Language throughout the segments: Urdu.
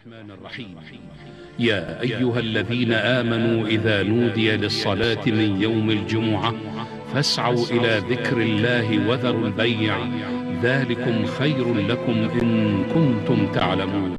الرحمن الرحيم. يا أيها الذين آمنوا إذا نودي للصلاة من يوم الجمعة فاسعوا إلى ذكر الله وذروا البيع، ذلكم خير لكم إن كنتم تعلمون.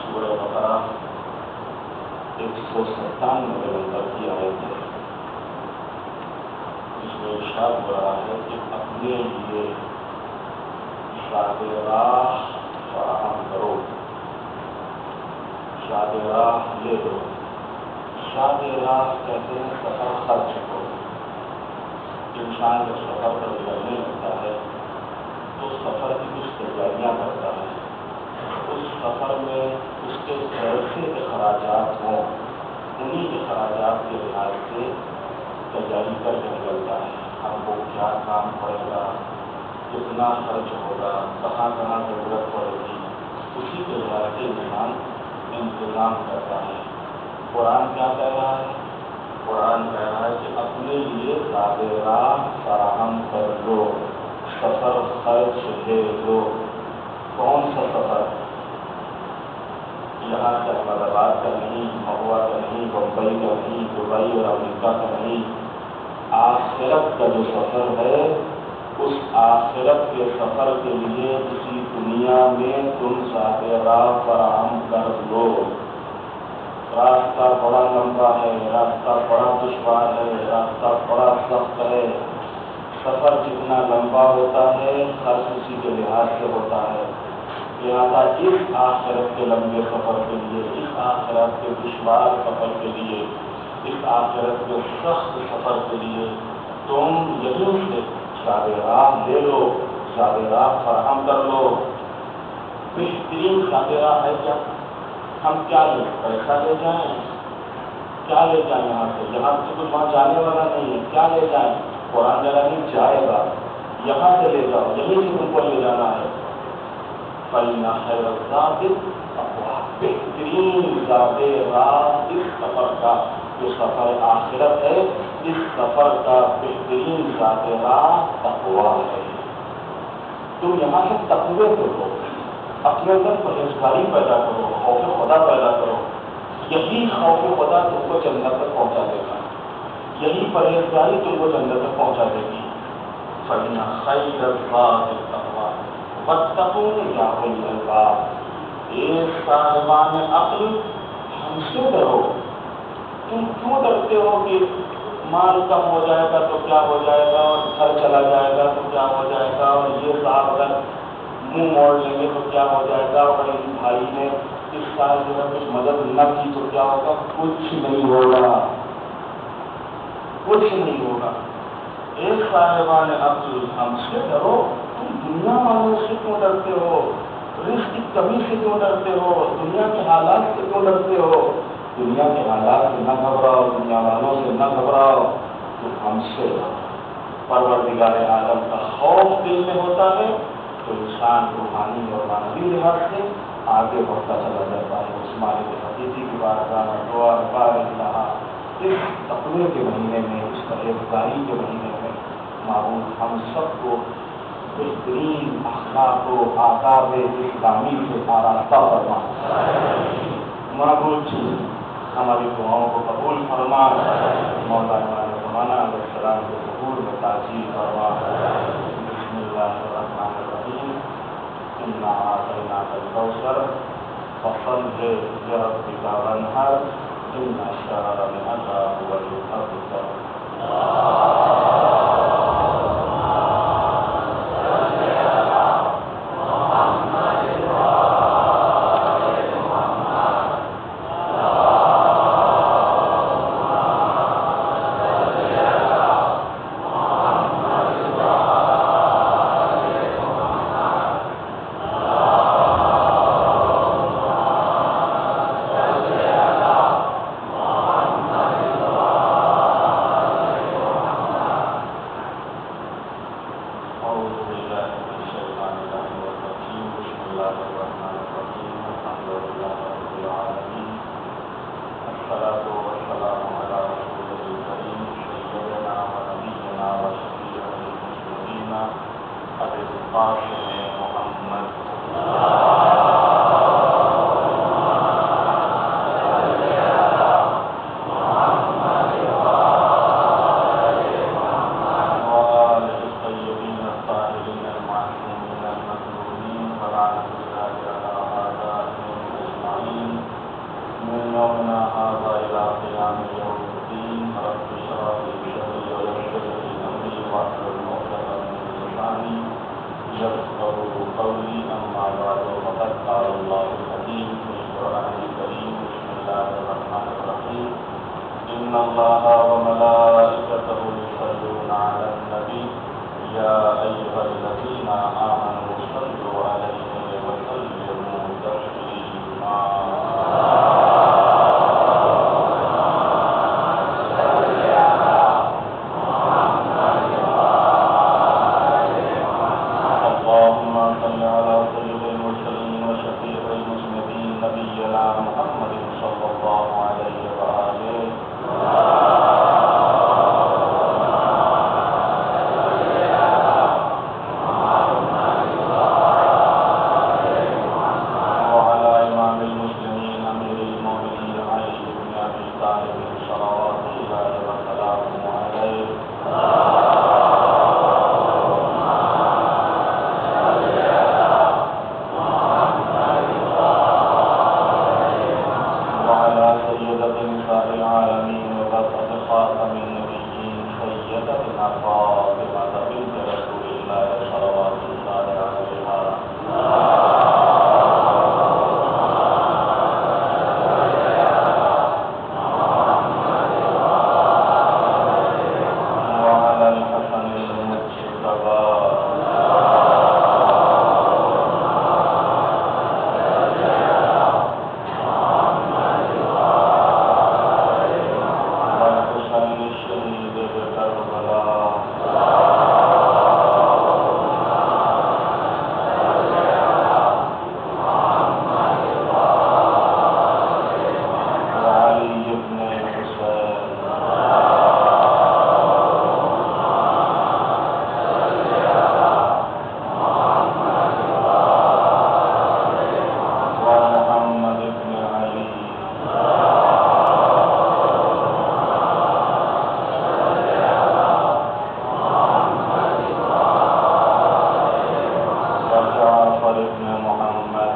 سورہ بقرہ 197 میں اندر کی آیت ہے ارشاد ہو رہا ہے کہ اپنے لیے شاد راہ فراہم کرو، شاد راہ لے لو۔ شاد راہ کہتے ہیں سفر خرچ کو۔ انسان جب سفر پر نکلنے لگتا ہے تو سفر کی کچھ تیاریاں کرتا ہے، اس سفر میں اس کے کیسے اخراجات ہوں انہیں اخراجات کے لحاظ سے تیاری کر کے نکلتا ہے۔ ہم کو کیا کام پڑے گا، کتنا خرچ ہوگا، کہاں کہاں ضرورت پڑے گی، اسی کے لحاظ سے انتظام کرتا ہے۔ قرآن کیا کہہ رہا ہے؟ قرآن کہہ رہا ہے کہ اپنے لیے زاد راہ فراہم کر لو، سفر خرچ لے لو۔ کون سا سفر؟ یہاں سے احمد آباد کا نہیں، مہوا کا نہیں، بمبئی کا نہیں، دبئی اور امریکہ کا نہیں، آخرت کا جو سفر ہے اس آخرت کے سفر کے لیے اسی دنیا میں تم زاد راہ فراہم کر لو۔ راستہ بڑا لمبا ہے، راستہ بڑا دشوار ہے، راستہ بڑا سخت ہے۔ سفر جتنا لمبا ہوتا ہے خرچ اسی کے لحاظ سے ہوتا ہے۔ لہٰذا اس آخرت کے لمبے سفر کے لیے، اس آخرت کے دشوار سفر کے لیے، اس آخرت کے سخت سفر کے لیے تم یہیں سے زاد راہ لے لو، زاد راہ فراہم کر لو۔ بہترین زاد راہ ہے کیا؟ ہم کیا لیں؟ پیسہ لے جائیں؟ کیا لے جائیں یہاں سے کچھ وہاں جانے والا نہیں ہے، کیا لے جائیں؟ قرآن جگہ نہیں جائے گا، یہاں سے لے جاؤ، یہیں سے تم کو لے جانا ہے۔ فَإِنَّ خَيْرَ الزَّادِ التَّقْوَىٰ، بہترین زاد راہ اس سفر کا جو سفر آخرت ہے، اس سفر کا بہترین زاد راہ تقویٰ ہے۔ تم یہاں سے تقوی کو لو، اپنے اندر پرہیزگاری پیدا کرو، خوف خدا پیدا کرو۔ یہی خوف خدا تم کو جنت تک پہنچا دے گا، یہی پرہیزگاری تم کو جنت تک پہنچا دے گی۔ فَإِنَّ خَيْرَ الزَّادِ التَّقْوَىٰ وَاتَّقُونِ يَا أُولِي الْأَلْبَابِ، اے صاحبان عقل ہم سے ڈرو۔ تم کیوں ڈرتے ہو کہ مال کم ہو جائے گا تو کیا ہو جائے گا، اور گھر چلا جائے گا تو کیا ہو جائے گا، اور یہ صاحب اگر منہ موڑ لیں گے تو کیا ہو جائے گا، اور اس بھائی نے اس سال جو ہے کچھ مدد نہ کی تو کیا ہوگا؟ کچھ نہیں ہوگا، کچھ نہیں ہوگا۔ ایک صاحبان عقل ہم سے ڈرو، تم دنیا والوں سے کیوں ڈرتے ہو، رزق کی کمی سے کیوں ڈرتے ہو، دنیا کے حالات سے کیوں ڈرتے ہو؟ دنیا کے حالات سے نہ گھبراؤ، دنیا والوں سے نہ گھبراؤ، تو ہم سے پروردگار عالم کا خوف دل میں ہوتا ہے تو انسان روحانی اور معنوی لحاظ سے آگے بڑھتا چلا جاتا ہے۔ عثمان بن حقیقی کی بارگاہ میں دعا الہ، اس تقوی کے مہینے میں، اس پرہیزگاری کے مہینے میں معبود ہم سب کو بہترین اخلاق و آداب اسلامی سے آراستہ فرما۔ معبود جی ہماری دعاؤں کو قبول فرما، مولا امام زمانہ علیہ السلام کے ظہور میں تاجیل فرما۔ بسم اللہ الرحمن الرحیم، انا اعطیناک الکوثر فصل لربک وانحر ان شانئک هو الابتر۔ الله وملائكته يصلون على النبي يا أيها الذين آمنوا صلوا عليه وسلموا تسليما اللهم صل على سيد المرسلين وشفيع المذنبين نبينا محمد صلى الله عليه وآله وعلى إمام المسلمين أمير المؤمنين علي بن أبي طالب صلوات الله وسلامه عليه وعلى سيدة نساء العالمين وبركة خاتم النبيين سيدتنا فاطمة بنت رسول الله صلوات الله عليها وعلى الحسن المجتبى والحسين الشهيد بكربلاء وعلي بن الحسين ومحمد بن علي وجعفر بن محمد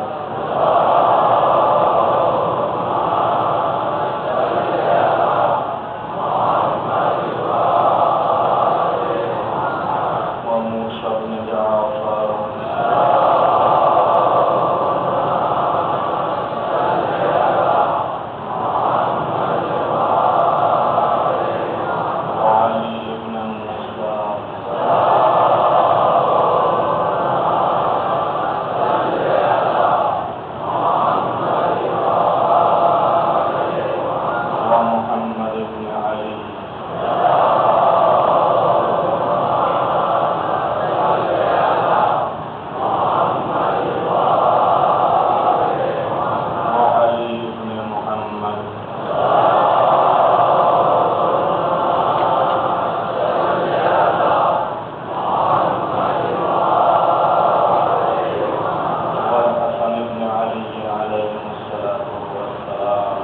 وموسى بن جعفر وعلي بن موسى ومحمد بن علي وعلي بن محمد والحسن بن علي عليهم الصلاة والسلام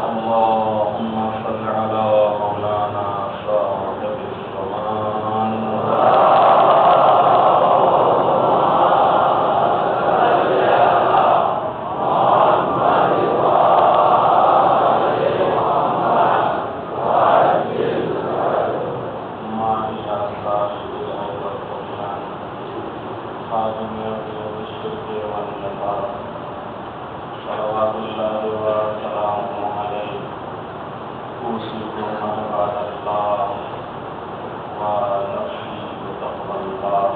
اللهم صل على مولانا صاحب الزمان مع صاحب العلم والطغيان خادم الغيب الشرك والنفاق صلوات الله وسلامه عليه أوصيكم عباد الله ونفسي بتقوى الله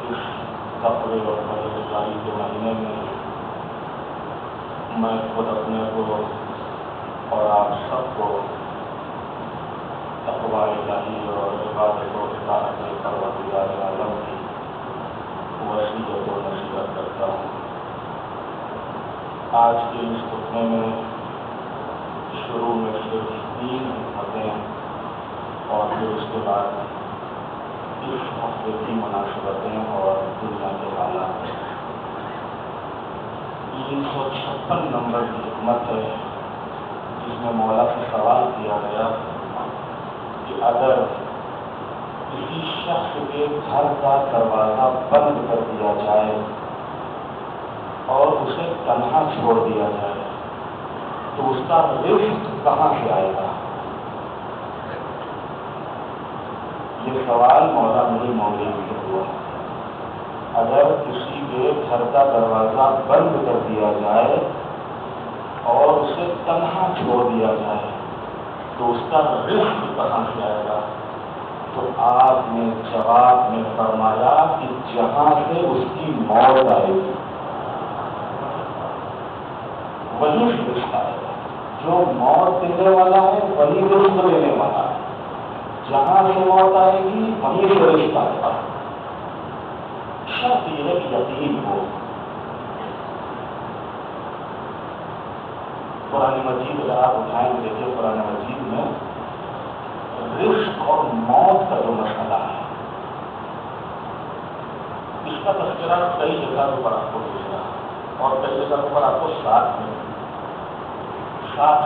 اس تقوی اور پرہیزگاری کے مہینے میں خود اپنے کو اور آپ سب کو تقوی الہی اور عبادت و اطاعت پروردگار عالم کی وصیت و نصیحت کرتا ہوں۔ آج کے اس خطبے میں شروع میں صرف 3 حکمتیں اور پھر اس کے بعد اس ہفتے کی مناسبتیں اور دنیا کے حالات 356 نمبر کی حکمت ہے، جس میں مولا سے سوال کیا گیا کہ اگر کسی شخص کے گھر کا دروازہ بند کر دیا جائے اور اسے تنہا چھوڑ دیا جائے تو اس کا رزق کہاں سے آئے گا؟ یہ سوال مولا میری مولوی سے ہوا، اگر کسی کے گھر کا دروازہ بند کر دیا جائے اور اسے تنہا چھوڑ دیا جائے تو اس کا رزق کہاں سے آئے گا؟ تو آپ نے جواب میں فرمایا کہ جہاں سے اس کی موت آئے گی وہی رزق آئے گا۔ جو موت دینے والا ہے وہی رزق دینے والا ہے، جہاں سے موت آئے گی وہیں سے رزق آئے گا۔ شرط یہ ہے کہ یقین ہو۔ قرآن مجید اگر آپ اٹھائیں دیکھیں، قرآن مجید میں رزق اور موت کا جو مسئلہ ہے اس کا تذکرہ کئی جگہ پر آپ کو ملے گا اور کئی جگہ پر آپ کو ساتھ میں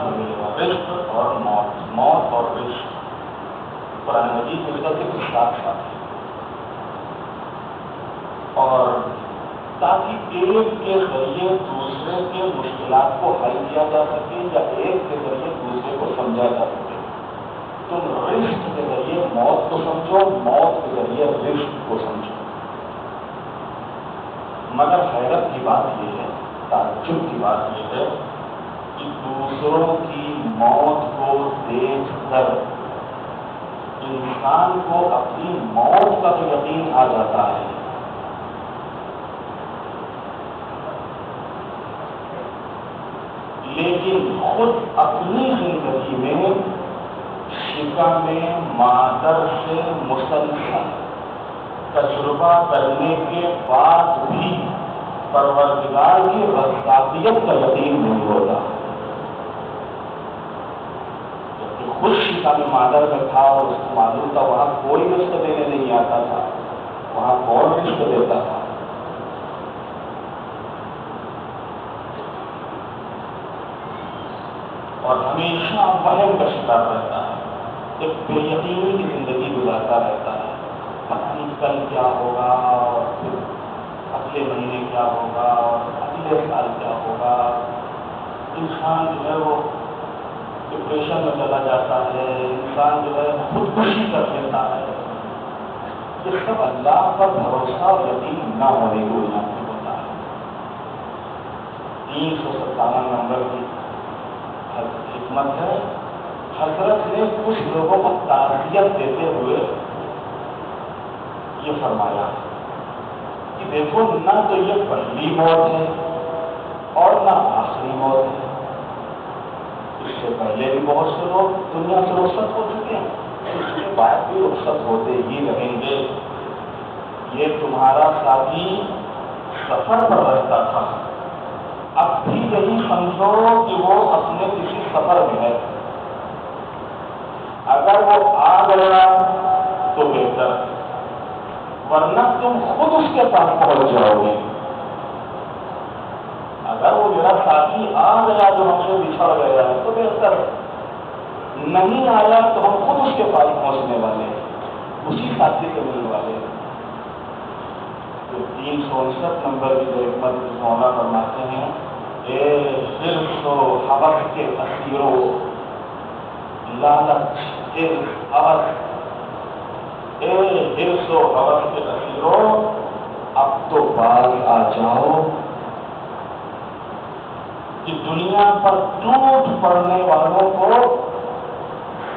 ملے گا، رزق اور موت اور رزق قرآن مجید مل کر کے ساتھ ہے۔ اور تاکہ ایک کے ذریعے دوسرے کے مشکلات کو حل کیا جا سکے یا ایک کے ذریعے دوسرے کو سمجھا جا سکے، تم رزق کے ذریعے موت کو سمجھو، موت کے ذریعے رزق کو سمجھو۔ مگر حیرت کی بات یہ ہے، تعجب کی بات یہ ہے کہ دوسروں کی موت کو دیکھ کر انسان کو اپنی موت کا تو یقین آ جاتا ہے، لیکن خود اپنی زندگی میں شکم مادر سے مسلسل تجربہ کرنے کے بعد بھی پروردگار کی رضایت کا یقین نہیں ہوتا۔ جبکہ خود شکم مادر میں تھا اور اس کو معلوم تھا وہاں کوئی رزق دینے نہیں آتا تھا، وہاں کون رزق دیتا تھا؟ اور ہمیشہ وہم کا شکار رہتا ہے، ایک بے یقینی کی زندگی گزارتا رہتا ہے، پتہ نہیں کل کیا ہوگا اور پھر اگلے مہینے کیا ہوگا اور اگلے سال کیا ہوگا۔ انسان جو ہے وہ ڈپریشن میں چلا جاتا ہے، انسان جو ہے خودکشی کر لیتا ہے۔ یہ سب اللہ پر بھروسہ اور یقین نہ ہونے کی وجہ سے ہوتا ہے۔ 357 نمبر کی حکمت ہے، حضرت نے کچھ لوگوں کو تعزیت دیتے ہوئے یہ فرمایا کہ دیکھو نہ تو یہ پہلی موت ہے اور نہ آخری موت ہے، اس سے پہلے بھی بہت سے لوگ دنیا سے رخصت ہو چکے ہیں، اس کے بعد بھی رخصت ہوتے ہی رہیں گے۔ یہ تمہارا ساتھی سفر پر رہتا تھا، اب بھی یہی سمجھو کہ وہ اپنے کسی سفر میں ہے، اگر وہ آ گیا تو بہتر، ورنہ تم خود اس کے پاس پہنچ جاؤ گے۔ اگر وہ میرا ساتھی آ گیا جو ہم سے بچھڑ گیا ہے تو بہتر، نہیں آیا تو ہم خود اس کے پاس پہنچنے والے، اسی ساتھی سے ملنے والے۔ 359 نمبر کی جو حکمت مولا فرماتے ہیں، اے حرص و حوث کے اسیرو، لالچ حوث، اے حرص و حوث کے اسیرو، اب تو باز آ جاؤ کہ دنیا پر ٹوٹ پڑنے والوں کو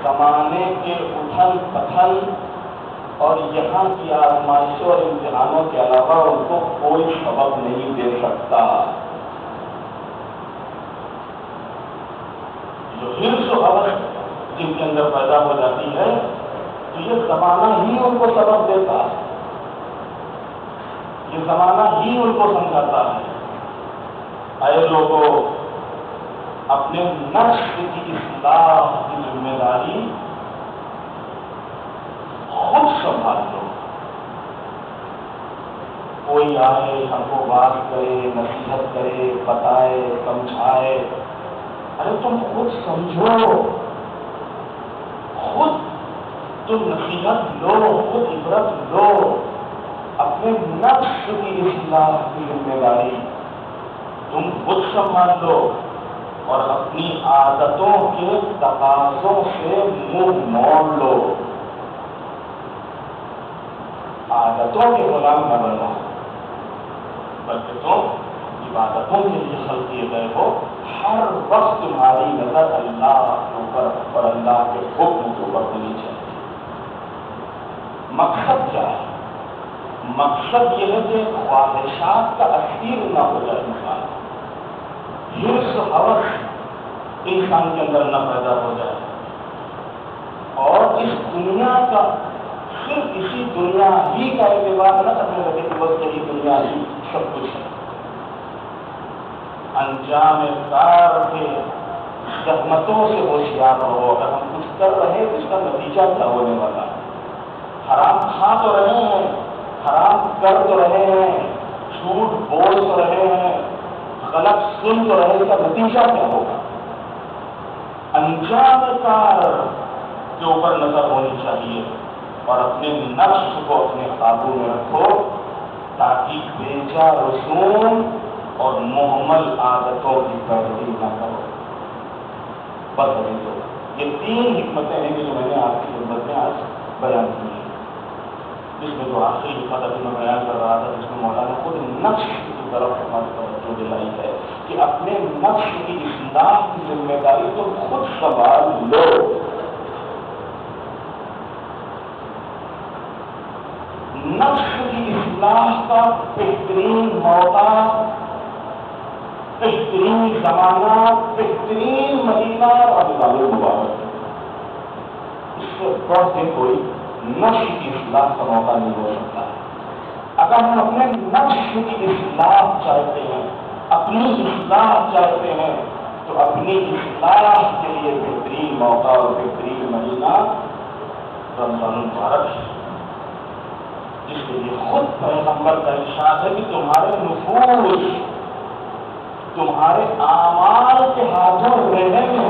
زمانے کے اتھل پتھل اور یہاں کی آزمائشوں اور امتحانوں کے علاوہ ان کو کوئی سبق نہیں دے سکتا۔ جو حرص و حوث جن کے اندر پیدا ہو جاتی ہے تو یہ زمانہ ہی ان کو سبق دیتا ہے، یہ زمانہ ہی ان کو سمجھاتا ہے۔ اے لوگوں، اپنے نفس کی اصلاح کی ذمہ داری خود سنبھال لو۔ کوئی آئے ہم کو بات کرے، نصیحت کرے، بتائے، سمجھائے، ارے تم خود سمجھو، خود تم نصیحت لو، خود عبرت لو، اپنے نفس کی اصلاح کی ذمہ داری تم خود سنبھال لو اور اپنی عادتوں کے تقاضوں سے منہ موڑ لو۔ عادتوں کے غلام نہ بننا، بلکہ تم عبادتوں کے لیے خلق کیے گئے ہو۔ ہر وقت تمہاری نظر اللہ کے اوپر اور اللہ کے حکم کے اوپر ہونی چاہیے۔ مقصد کیا ہے؟ مقصد یہ ہے کہ خواہشات کا اسیر نہ ہو جائے انسان، حرص و ہوس انسان کے اندر نہ پیدا ہو جائے، اور اس دنیا کا صرف اسی دنیا ہی کا اعتبار نہ کرنے لگے کہ بس یہی دنیا ہی سب کچھ ہے۔ انجام کار کے زحمتوں سے ہوشیار رہو۔ اگر ہم کچھ کر رہے ہیں تو اس کا نتیجہ کیا ہونے والا ہے؟ حرام کھا تو رہے ہیں، حرام کر تو رہے ہیں، جھوٹ بول تو رہے ہیں، غلط سن تو رہے، اس کا نتیجہ کیا ہوگا؟ انجام کار کے اوپر نظر ہونی چاہیے، اور اپنے نفس کو اپنے قابو میں رکھو تاکہ بیجا رسوم اور محمل عادتوں کی پیروی نہ کرو۔ بس یہ تین حکمتیں ہیں کہ جو میں نے آپ کی خدمت میں آج بیان کی ہیں۔ جس میں جو آخری حکمت ابھی میں بیان کر رہا تھا، جس میں مولانا خود نفس کی طرف ہماری توجہ دلائی ہے کہ اپنے نفس کی اصلاح کی ذمہ داری تو خود سنبھال لو۔ نفس کی اصلاح کا بہترین موقع، بہترین زمانہ، بہترین مہینہ رمضان المبارک، اس سے بڑھ کے کوئی نفس کی اصلاح کا موقع نہیں ہو سکتا ہے۔ اگر ہم اپنے نفس کی اصلاح چاہتے ہیں، اپنی اصلاح چاہتے ہیں، تو اپنی اصلاح کے لیے بہترین موقع اور بہترین مہینہ رمضان المبارک ہے، جس کے لیے خود پیغمبر کا ارشاد ہے کہ تمہارے نفوس تمہارے اعمال کے ہاتھوں رہنے میں،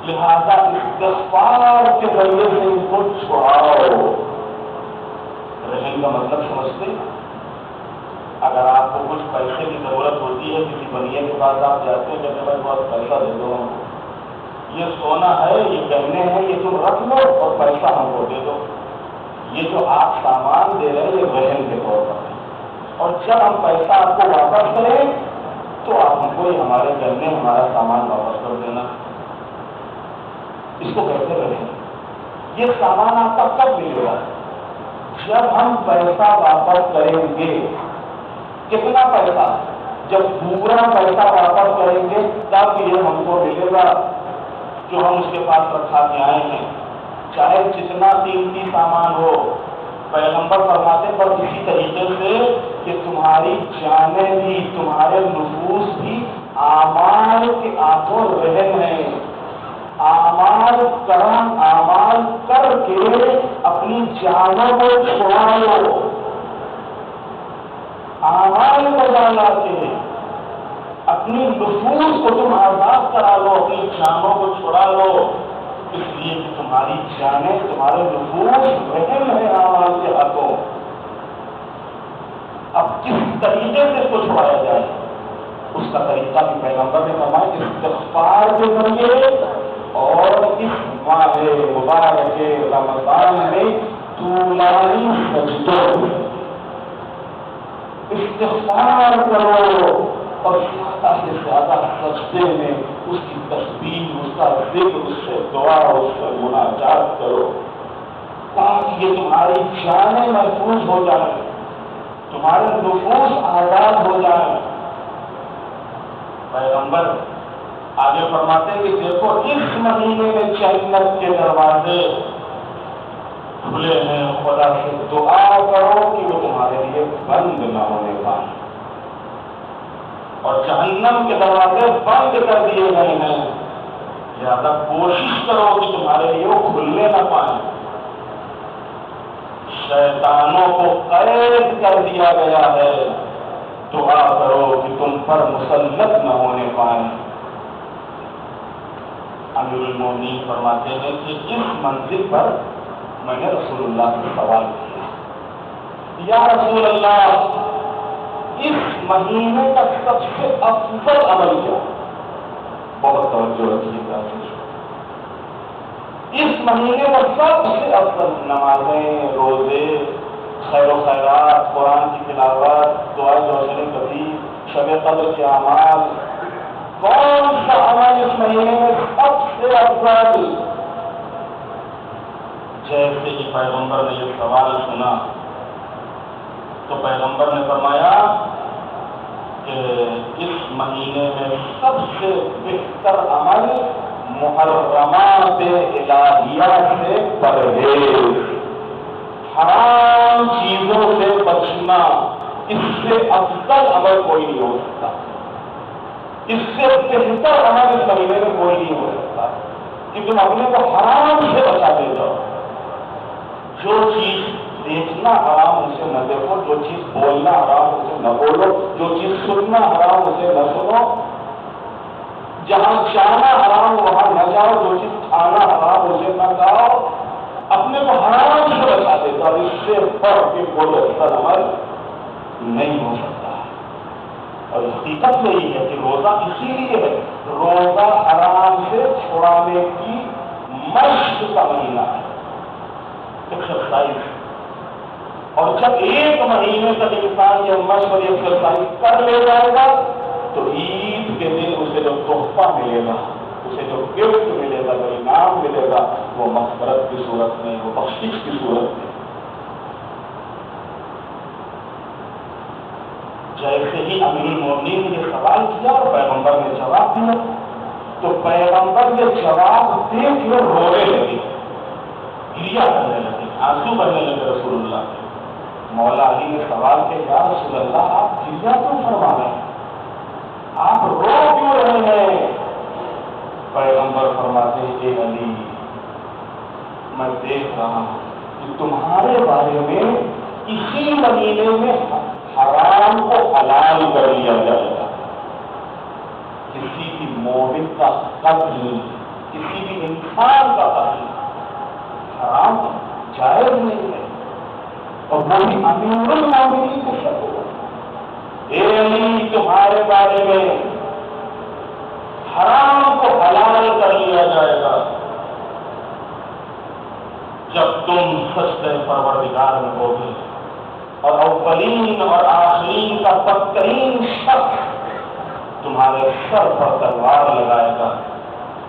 لہذا استغفار کے ذریعے سے ان کو چھڑاؤ۔ رہن کا مطلب سمجھتے ہیں؟ اگر آپ کو کچھ پیسے کی ضرورت ہوتی ہے، کسی بنیے کے پاس آپ جاتے ہیں کہ بھائی بہت پیسہ دے دو، یہ سونا ہے، یہ گہنے ہیں، یہ تم رکھ لو اور پیسہ ہم کو دے دو۔ یہ جو آپ سامان دے رہے ہیں یہ رہن کے طور پر ہے، اور جب ہم پیسہ آپ کو واپس کریں تو آپ ہم کو ہمارے گہنے ہمارا سامان واپس کر دینا۔ اس کو کیسے کریں؟ یہ سامان آپ کا کب ملے گا؟ جب ہم پیسہ واپس کریں گے۔ کتنا پیسہ؟ جب پورا پیسہ واپس کریں گے تب یہ ہم کو ملے گا جو ہم اس کے پاس رکھا کے آئے ہیں، چاہے جتنا قیمتی سامان ہو۔ پیغمبر فرماتے پر اسی طریقے سے کہ تمہاری جانیں بھی، تمہارے نفوس بھی اعمال کے ہاتھوں رہن ہیں۔ اعمال کر کے اپنی جانوں کو چھڑا لو، اعمال بجا کے اپنی نفوس کو تم آزاد کرا لو، اپنی جانوں کو چھڑا لو، اس لیے کہ تمہاری جانیں، تمہارے نفوس رہن ہے اعمال کے ہاتھوں۔ اب کس طریقے سے اس کو چھڑایا جائے، اس کا طریقہ بھی پیغمبر نے فرمایا کہ استغفار کے ذریعے اور اس ماہ مبارک رمضان میں طولانی سجدوں میں استغفار کرو، اور زیادہ سے زیادہ سجدے میں اس کی تسبیح، اس کا ذکر، اس سے دعا، اس سے مناجات کرو، تاکہ یہ تمہاری جانیں محفوظ ہو جائیں، تمہارے نفوس آزاد ہو جائیں۔ پیغمبر آگے فرماتے ہیں کہ دیکھو اس مہینے میں جنت کے دروازے کھلے ہیں، خدا سے دعا کرو کہ وہ تمہارے لیے بند نہ ہونے پائیں، اور جہنم کے دروازے بند کر دیے گئے ہیں، لہذا کوشش کرو کہ تمہارے لیے وہ کھلنے نہ پائیں۔ شیطانوں کو قید کر دیا گیا ہے، دعا کرو کہ تم پر مسلط نہ ہونے پائیں۔ امیر المومنین فرماتے ہیں کہ اس منزل پر میں نے رسول اللہ سے سوال کیا، یا رسول اللہ اس مہینے کا سب سے افضل عمل کیا؟ بہت توجہ رکھیے گا، اس مہینے کا سب سے افضل نمازیں، روزے، خیر و خیرات، قرآن کی تلاوت، دعا جوشن کبھی، شب قدر کے اعمال، کون سا عمل اس مہینے میں سب سے افضل؟ جیسے ہی پیغمبر نے یہ سوال سنا تو پیغمبر نے فرمایا کہ اس مہینے میں سب سے بہتر عمل محرمات الہیہ سے پرہیز، حرام چیزوں سے بچنا، اس سے افضل عمل کوئی نہیں ہو سکتا، اس سے بہتر عمل اس مہینے میں کوئی نہیں ہو سکتا کہ تم اپنے کو حرام سے بچاتے جاؤ۔ جو چیز دیکھنا حرام اسے نہ دیکھو، جو چیز بولنا حرام اسے نہ بولو، جو چیز سننا حرام اسے نہ سنو، جہاں جانا حرام وہاں نہ جاؤ، جو چیز کھانا حرام اسے نہ کھاؤ، اپنے کو حرام سے بچا دیتا، اور اس سے بڑھ کے کوئی افضل عمل نہیں ہو سکتا۔ اور حقیقت یہی ہے کہ روزہ اسی لیے ہے، روزہ حرام سے چھڑانے کی مشق کا مہینہ ہے، ایکسرسائز۔ اور جب ایک مہینے تک انسان یہ مشق اور ایکسرسائز کر لے جائے گا تو عید کے دن اسے جو تحفہ ملے گا، اسے جو گفٹ ملے گا، جو انعام ملے گا، وہ مغفرت کی صورت میں، وہ بخشش کی صورت میں۔ جیسے ہی امیر المومنین نے یہ سوال کیا اور پیغمبر نے جواب دیا تو پیغمبر نے جواب دے کے رونے لگے، گریا کرنے لگے، آنسو بہنے لگے رسول اللہ کے۔ مولا علی نے سوال کیا، یا رسول اللہ آپ گریا کیوں فرما رہے ہیں، آپ رو کیوں رہے ہیں؟ پیغمبر فرماتے ہیں کہ علی میں دیکھ رہا ہوں کہ تمہارے بارے میں اسی مہینے میں حرام کو حلال کر لیا جائے گا۔ کسی بھی مومن کا قتل، کسی بھی انسان کا قتل حرام جائز نہیں ہے، اور وہ بھی امیر المومنین کو شک ہوگا۔ اے علی تمہارے بارے میں حرام کو حلال کر لیا جائے گا جب تم سجدہ پروردگار میں ہوگے، اور اولین اور آخرین کا بدترین شخص تمہارے سر پر تلوار لگائے گا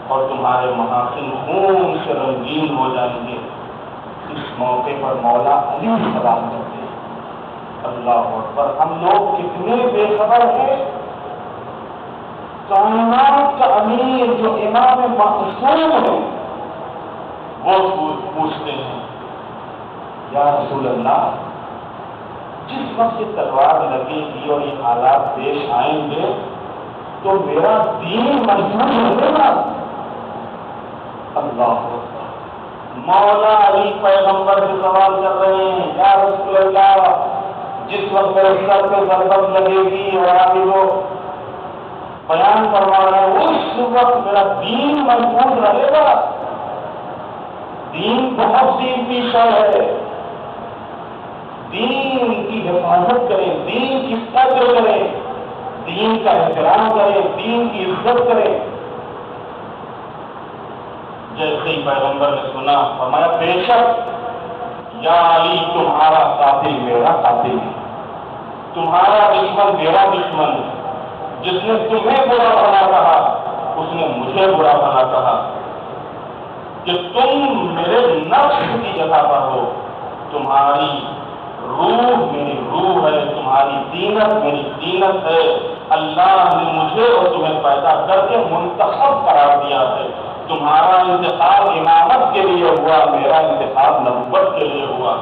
اور تمہارے محاسن خون سے رنگین ہو جائیں گے۔ اس موقع پر مولا علی سلام کرتے ہیں، اللہ اکبر، ہم لوگ کتنے بے خبر ہیں۔ کائنات کا امیر جو امام معصوم ہے وہ پوچھتے ہیں، یا رسول اللہ جس وقت یہ تلوار لگے گی اور یہ حالات پیش آئیں گے تو میرا دین محفوظ رہے گا؟ اللہ اکبر، مولا علی پیغمبر سے سوال کر رہے ہیں، یا رسول اللہ جس وقت میرے سر پہ ضربت لگے گی اور آگے وہ بیان کروا رہے ہیں اس وقت میرا دین محفوظ رہے گا؟ دین بہت قیمتی شے ہے، دین کی حفاظت کریں، دین کی قدر کریں، دین کا احترام کریں، دین کی عزت کریں۔ جیسے ہی پیغمبر نے سنا فرمایا، بے شک یا علی تمہارا قاتل میرا قاتل ہے، تمہارا دشمن میرا دشمن ہے، جس نے تمہیں برا بنا کہا اس نے مجھے برا بنا کہا، کہ تم میرے نفس کی جگہ پر ہو، تمہاری روح میری روح ہے، تمہاری دینت میری دینت ہے۔ اللہ نے مجھے اور تمہیں پیدا کر کے منتخب قرار دیا ہے، تمہارا انتخاب امامت کے لیے ہوا، میرا انتخاب نبوت کے لیے ہوا۔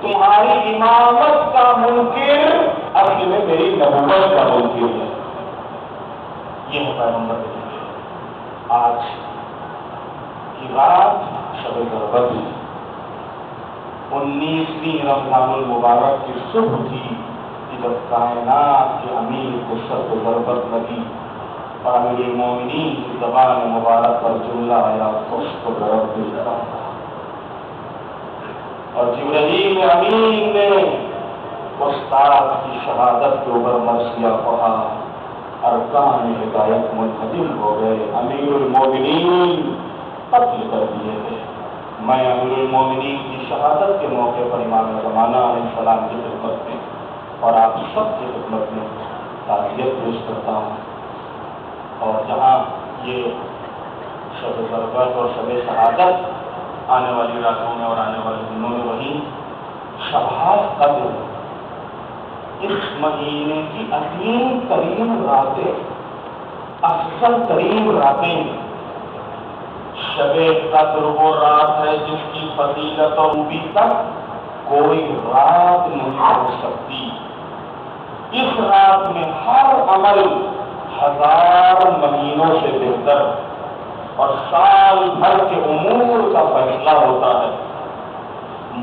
تمہاری امامت کا منکر اصل میں میری نبوت کا منکر ہے۔ یہ ہے پیغمبر کے لیے آج کی رات شب بربت، 19ویں رمضان المبارک کی صبح تھی کہ جب کائنات کے امیر کو سر کو ضربت لگی اور امیر المومنین کی زبان مبارک پر جملہ آیا، اس کو ضرب دیا، اور جبرائیل امین نے استاد کی شہادت کے اوپر مرثیہ پڑھا، ارکان ہدایت منتقل ہو گئے، امیر المومنین قتل کر دیے گئے، میں امیر المومنین کی شہادت کے موقع پر امام زمانہ علیہ السلام کی خدمت میں اور آپ سب کی خدمت میں تعزیت پیش کرتا ہوں. اور جہاں یہ شب برکت اور شب شہادت آنے والی راتوں میں اور آنے والے دنوں میں وہیں شبھاس قدر اس مہینے کی عظیم ترین راتیں، افضل ترین راتیں، شب قدر وہ رات ہے جس کی فضیلت اور خوبی تک کوئی رات نہیں ہو سکتی. اس رات میں ہر عمل 1000 مہینوں سے بہتر اور سال بھر کے امور کا فیصلہ ہوتا ہے.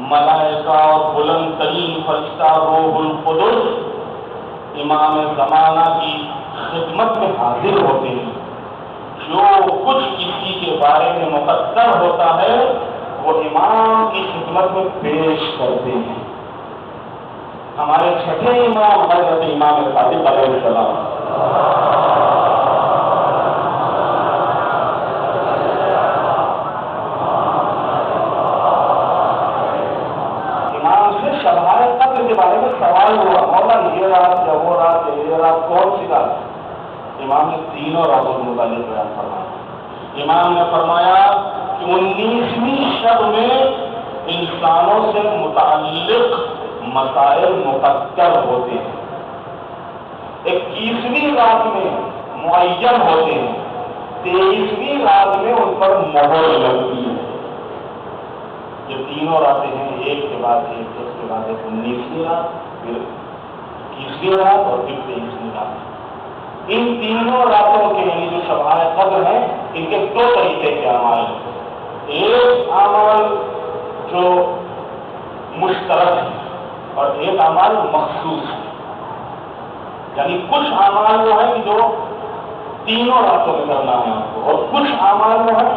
ملائکہ اور بلند ترین فرشتہ روح القدس امام زمانہ کی خدمت میں حاضر ہوتے ہیں. جو کچھ کسی کے بارے میں مقدر ہوتا ہے وہ امام کی خدمت میں پیش کرتے ہیں. ہمارے چھٹے امام حضرت امام صادق علیہ السلام امام سے شبائے قدر کے بارے میں سوال ہوا، مولا یہ رات یا وہ رات یا یہ رات کون سی رات؟ امام نے تینوں راتوں کے متعلق بیان فرمایا. امام نے فرمایا کہ 19ویں شب میں انسانوں سے متعلق مسائل مقدر ہوتے ہیں، 21ویں رات میں معین ہوتے ہیں، 23ویں رات میں ان پر مہر لگتی ہے. یہ تینوں راتیں ہیں، ایک کے بعد ایک، اس کے بعد ایک 19ویں رات، پھر 21ویں رات اور پھر 23ویں رات. ان تینوں راتوں کے یعنی جو شبائے قدر ہیں ان کے دو طریقے کے اعمال ہیں. ایک اعمال جو مشترک ہے اور ایک اعمال مخصوص ہے. یعنی کچھ اعمال وہ ہیں کہ جو تینوں راتوں میں کرنا ہے آپ کو، اور کچھ اعمال وہ ہیں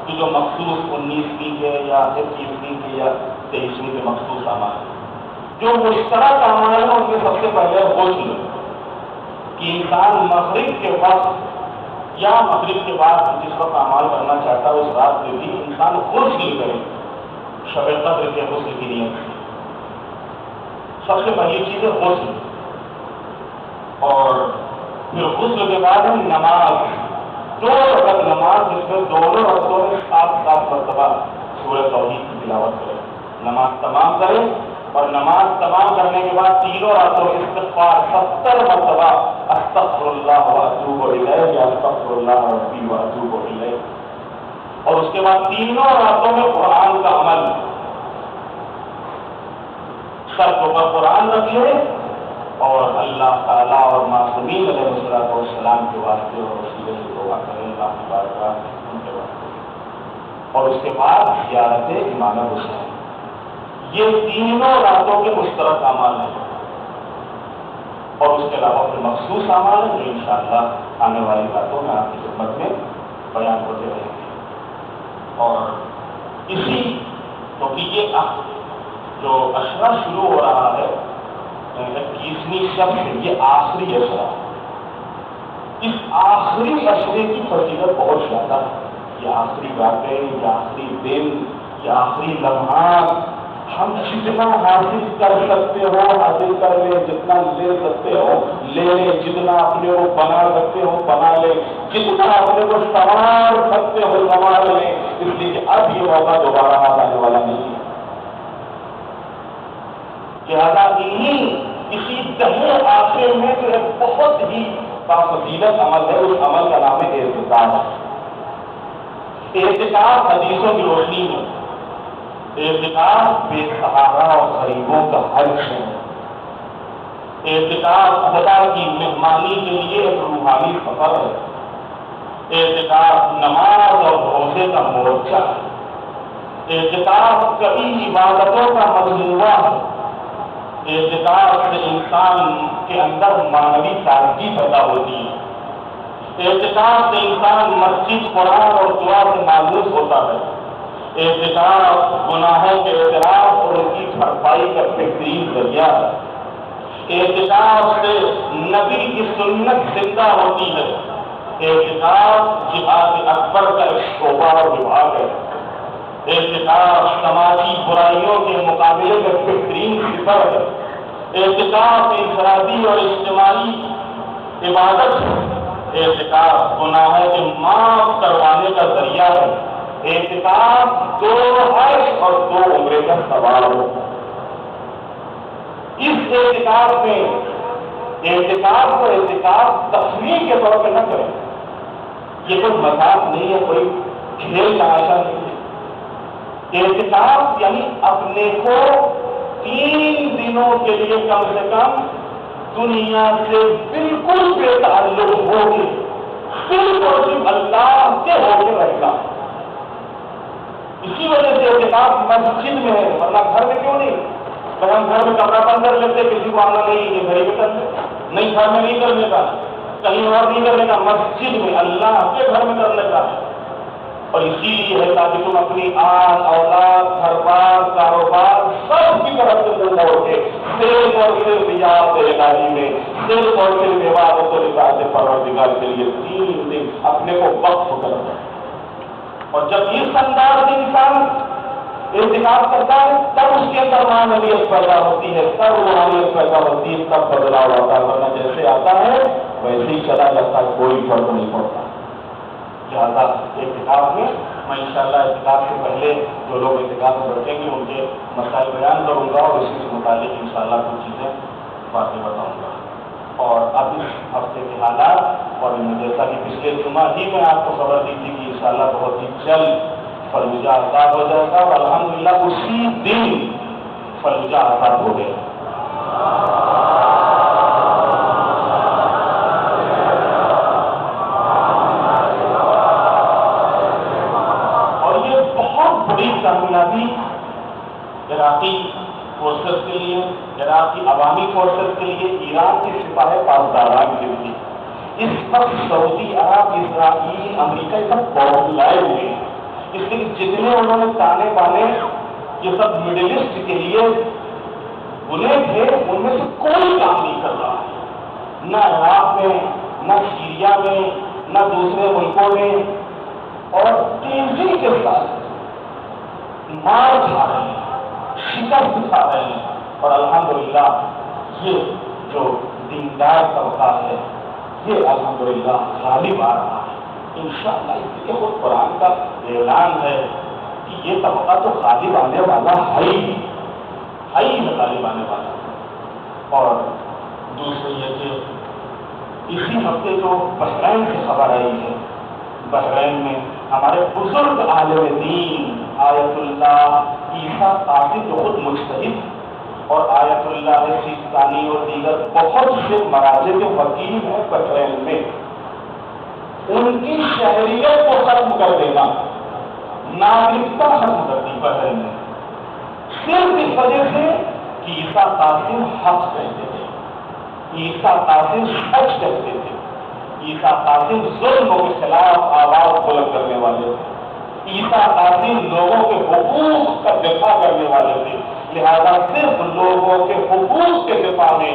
کہ جو مخصوص 19ویں کے یا 21ویں کے یا 23ویں کے مخصوص اعمال ہیں. جو مشترک اعمال ہیں ان میں سب سے پہلے غسل، کہ انسان مغرب کے وقت یا مغرب کے بعد جس وقت اعمال کرنا چاہتا ہے اس رات میں بھی انسان غسل کرے شب قدر کے غسل کی نیت سے. سب سے پہلی چیز ہے غسل، اور پھر غسل کے بعد ہے نماز، 2 رکعت نماز جس میں دونوں رکعتوں میں 7 مرتبہ سورہ توحید کی تلاوت کرے. نماز تمام کرے اور نماز تمام کرنے کے بعد تینوں راتوں میں استغفار 70 مرتبہ استغفر اللہ واتوب الیہ یا استغفر اللہ ربی واتوب الیہ. اور اس کے بعد تینوں راتوں میں قرآن کا عمل، سر کو پر قرآن رکھے اور اللہ تعالیٰ اور معصومین علیہ السلام کے واسطے اور وسیلے سے دعا کریں اللہ کی بارگاہ میں ان کے واسطے. اور اس کے بعد زیارت امام حسین. یہ تینوں راتوں کے مشترک اعمال ہیں، اور اس کے علاوہ پھر مخصوص اعمال ہیں جو انشاءاللہ آنے والی راتوں میں آپ کی خدمت میں بیان ہوتے رہیں گے. اور اسی تو یہ جو اشرا شروع ہو رہا ہے 21ویں شب سے، یہ آخری اشرا، اس آخری اشرے کی فضیلت بہت زیادہ ہے. یہ آخری باتیں، یہ آخری دن، یہ آخری لمحات، ہم جتنا حاصل کر سکتے ہو حاصل کر لیں، جتنا لے سکتے ہو لے لیں، جتنا اپنے کو بنا سکتے ہو بنا لیں، جتنا اپنے کو سنوار سکتے ہو سنوار لیں، اس لیے کہ اب یہ موقع دوبارہ ہاتھ آنے والا نہیں ہے. لہٰذا اسی دہے آخر میں جو ہے بہت ہی بافضیلت عمل ہے، اس عمل کا نام ہے اعتکاف. اعتکاف حدیثوں کی روشنی میں اعتکاف بے سہارا اور غریبوں کا حج ہے. اعتکاف خدا کی مہمانی کے لیے ایک روحانی سفر ہے. اعتکاف نماز اور روزے کا مورچہ ہے. اعتکاف کئی عبادتوں کا مجموعہ ہے. اعتکاف سے انسان کے اندر معنوی تازگی پیدا ہوتی ہے. اعتکاف سے انسان مسجد قرآن اور دعا سے مانوس ہوتا ہے. اعتکاف گناہوں کے اعتراف اور ان کی بھرپائی کا بہترین ذریعہ ہے. اعتکاف سے نبی کی سنت زندہ ہوتی ہے. اعتکاف جہاد اکبر کا ایک شعبہ اور وبھاگ ہے. اعتکاف سماجی برائیوں کے مقابلے میں بہترین سفر ہے. اعتکاف انفرادی اور اجتماعی عبادت ہے. اعتکاف گناہ کے معاف کروانے کا ذریعہ ہے. اعتکاف 2 حج اور 2 عمرے کا ثواب ہے. اس اعتکاف میں اعتکاف تفریح کے طور پہ نہ کریں. یہ کوئی مذاق نہیں ہے, کوئی کھیل تماشا نہیں ہے. اعتکاف یعنی اپنے کو 3 دنوں کے لیے کم سے کم دنیا سے بالکل بے تعلق ہو کے بالکل صرف اللہ کے ہو کے رہنا. اسی وجہ سے اعتکاف مسجد میں ہے, ورنہ گھر میں کیوں نہیں؟ اگر ہم گھر میں کپڑا بند کر لیتے, کسی کو آنا نہیں, یہ گھر میں کر لیں, نہیں گھر میں نہیں کرنے کا, کہیں اور نہیں کرنے کا, مسجد میں اللہ کے گھر میں کرنے کا. اور اسی لیے ہے تاکہ تم اپنی آن اولاد گھر بار کاروبار سب کی طرف سے منہ موڑ کے صرف اور صرف یاد الہی میں صرف اور صرف عبادت و اطاعت پروردگار کے لیے 3 دن اپنے کو وقف کر دیں. اور جب اس انداز سے انسان اعتکاف کرتا ہے تب اس کے اندر معنویت پیدا ہوتی ہے, تب روحانیت پیدا ہوتی ہے, تب بدلاؤ آتا ہے. ورنہ جیسے آتا ہے ویسے ہی چلا جاتا ہے, کوئی فرق نہیں پڑتا. لہٰذا اعتکاف میں میں انشاءاللہ اعتکاف سے پہلے جو لوگ اعتکاف میں بیٹھیں گے ان کے مسائل بیان کروں گا اور اسی سے متعلق انشاءاللہ کچھ چیزیں باتیں بتاؤں گا. اور اب اس ہفتے کے حالات اور جیسا کہ پچھلے جمعہ ہی میں آپ کو خبر دی تھی کہ انشاءاللہ بہت ہی جلد فلوجہ آزاد ہو جائے گا, اور الحمدللہ اسی دن فلوجہ آزاد ہو گیا. اور یہ بہت بڑی کامیابی عراقی فورسز کے لیے, عراقی عوامی فورسز کے لیے, ایران کے سپاہ پاسداران کے لیے. اس وقت سعودی عرب, اسرائیل, امریکہ یہ سب بہت لائے ہوئے ہیں. اس لیے جتنے انہوں نے تانے بانے یہ سب مڈل ایسٹ کے لیے بنے تھے ان میں سے کوئی کام نہیں کر رہا ہے. نہ عراق میں, نہ سیریا میں, نہ دوسرے ملکوں میں, اور تیزی کے ساتھ مار کھا رہے ہیں, شکست کھا رہے ہیں. اور الحمدللہ یہ جو دیندار طبقہ ہے یہ الحمدللہ غالب آ رہا ہے انشاءاللہ. اس لیے خود قرآن کا اعلان ہے کہ یہ طبقہ تو غالب آنے والا ہے ہی غالب آنے والا. اور دوسرے یہ کہ اسی ہفتے جو بحرین سے خبر آئی ہے, بحرین میں ہمارے بزرگ عالم دین آیت اللہ عیسیٰ قاسم جو خود مجتہد اور آیت اللہ سیستانی اور دیگر بہت سے مراجع کے وکیل ہیں بحرین میں, ان کی شہریت کو ختم کر دینا, ناگرکتا ختم کر دی بحرین میں, صرف اس وجہ سے کہ عیسیٰ قاسم حق کہتے تھے, عیسیٰ قاسم سچ کہتے تھے, عیسیٰ قاسم ظلم کے خلاف آواز بلند کرنے والے تھے, عیسیٰ قاسم لوگوں کے حقوق کا دفاع کرنے والے تھے. لہذا صرف لوگوں کے حقوق کے دفاع میں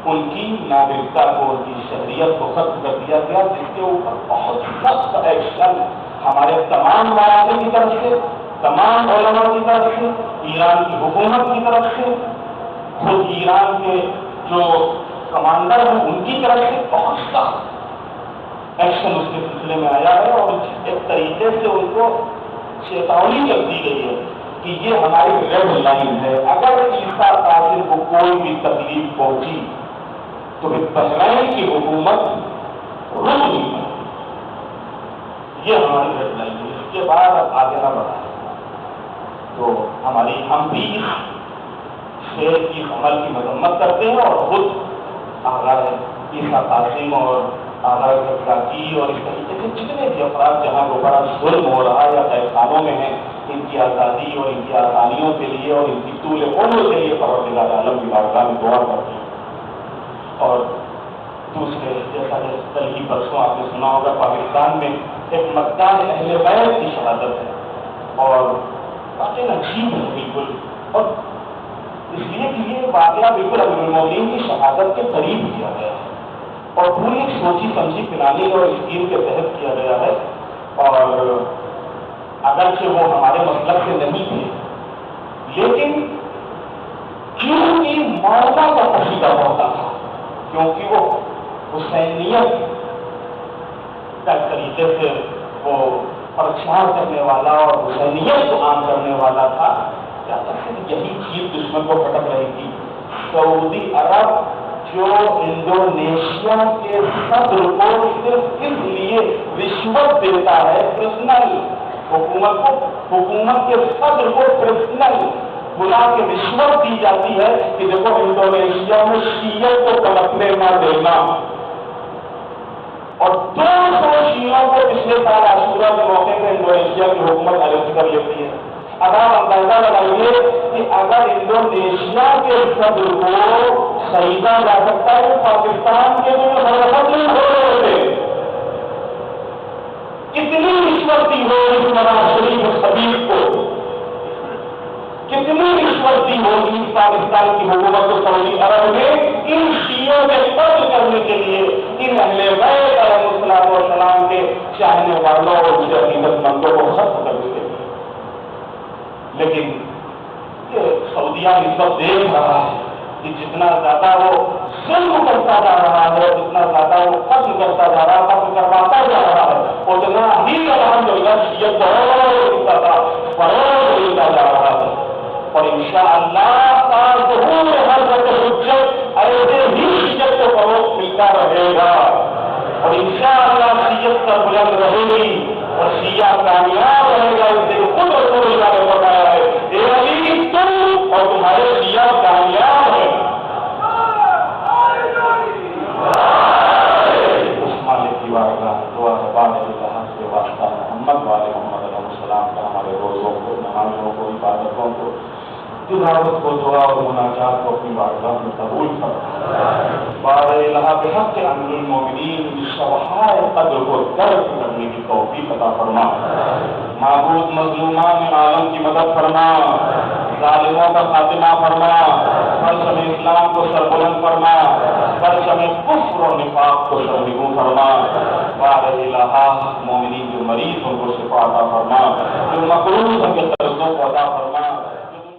ان کی ناگرکتا کو, ان کی شہریت کو ختم کر دیا گیا, جس کے اوپر بہت سخت ایکشن ہمارے تمام مراحل کی طرف سے, تمام علماء کی طرف سے, ایران کی حکومت کی طرف سے, خود ایران کے جو کمانڈر ہیں ان کی طرف سے بہت سخت ایکشن اس کے سلسلے میں آیا ہے. اور ایک طریقے سے ان کو چیتونی کر دی گئی ہے کہ یہ ہماری ریڈ لائن ہے, اگر عیسیٰ قاسم کو کوئی بھی تکلیف پہنچی تو پھر بحرین کی حکومت رک نہیں ہے. یہ ہماری ریڈ لائن ہے, اس کے بعد اب آگے نہ بڑھا. تو ہم بھی شیر کی عمل کی مذمت کرتے ہیں, اور خود آغاز عیسیٰ قاسم اور آغاز کی اور اس طریقے سے جتنے بھی افراد جہاں کو بڑا ظلم ہو رہا ہے یا قید خانوں میں ہیں, ان کی آزادی اور ان کی آسانیوں کے لیے اور ان کی طول عمر کے لیے پروردگار عالم کی بارگاہ میں دعا کرتے ہیں. اور دوسرے جیسا کہ کل ہی پرسوں آپ نے سنا ہوگا پاکستان میں ایک مقدار اہل بیت کی شہادت ہے, اور واقعی عجیب ہے بالکل, اور اس لیے کہ یہ واقعہ بالکل امیر المومنین کی شہادت کے قریب کیا گیا ہے اور پوری ایک سوچی سمجھی پلاننگ اور اسکیم کے تحت کیا گیا ہے. اور اگرچہ وہ ہمارے مسلک سے نہیں تھے، لیکن کیونکہ مولا کا قصیدہ ہوتا تھا، کیونکہ وہ حسینیت کا طریقے سے وہ پرچار کرنے والا اور حسینیت کو عام کرنے والا تھا، یہی چیز دشمن کو پھٹک رہی تھی۔ سعودی عرب جو انڈونیشیا کے صدر کو صرف اس لیے رشوت دیتا ہے، پرسنل حکومت کے صدر کو پرسنل بلا کے رشوت دی جاتی ہے کہ دیکھو انڈونیشیا میں شیعت کو پلٹنے نہ دینا، اور 200 شیعوں کو پچھلے سال عاشورہ کے موقع پہ انڈونیشیا کی حکومت اریسٹ کر لیتی ہے۔ اب آپ اندازہ لگائیے کہ اگر انڈونیشیا کے صدر کو خریدا جا سکتا ہے، پاکستان کے جو سرحد نہیں ہو رہے تھے، کتنی رشوت دی ہوگی نواز شریف حبیب کو، کتنی رشوت دی ہوگی پاکستان کی حکومت کو سعودی عرب میں ان شیعوں کے قتل کرنے کے لیے، ان اہل بیت علیہ السلام کے چاہنے والوں اور ان کے عقیدت مندوں کو ختم کرنے کے لیے۔ لیکن سعودیہ اس وقت دیکھ رہا ہے کہ جتنا زیادہ وہ ظلم کرتا جا رہا ہے، جتنا زیادہ وہ قتل کرتا جا رہا ہے، قتل کرواتا جا رہا ہے، اتنا ہی الحمدللہ شیعت فروغ ملتا جا رہا ہے۔ اور انشاءاللہ ظہور حضرت حجت ایسے ہی شیعت کو فروغ ملتا رہے گا، اور انشاءاللہ شیعت کا بلند رہے گی اور شیعہ کامیاب رہے گا۔ اس لیے خود رسول اللہ نے بتایا ہے، اے علی تم اور تمہارے شیعہ کامیاب ہیں۔ اس مالک کی بارگاہ دعا ہے، بارے جہاں کے واسطہ محمد والے محمد علیہ السلام کا ہمارے روزوں کو، نمازوں کو، عبادتوں کو، تلاوت کو، دعا اور مناجات کو اپنی بارگاہ میں قبول فرما۔ بارے الہ بحق امیر المومنین شبہائے قدر کو درک کرنے کی توفیق عطا فرما۔ معبود مظلومان عالم کی مدد فرما، ظالموں کا خاتمہ فرما، پرچم اسلام کو سربلند فرما، پرچم کفر و نفاق کو سرنگوں فرما۔ بارے الہ مومنین جو مریض ان کو شفا عطا فرما، جو مقروض ان کے قرضوں کو عطا فرما۔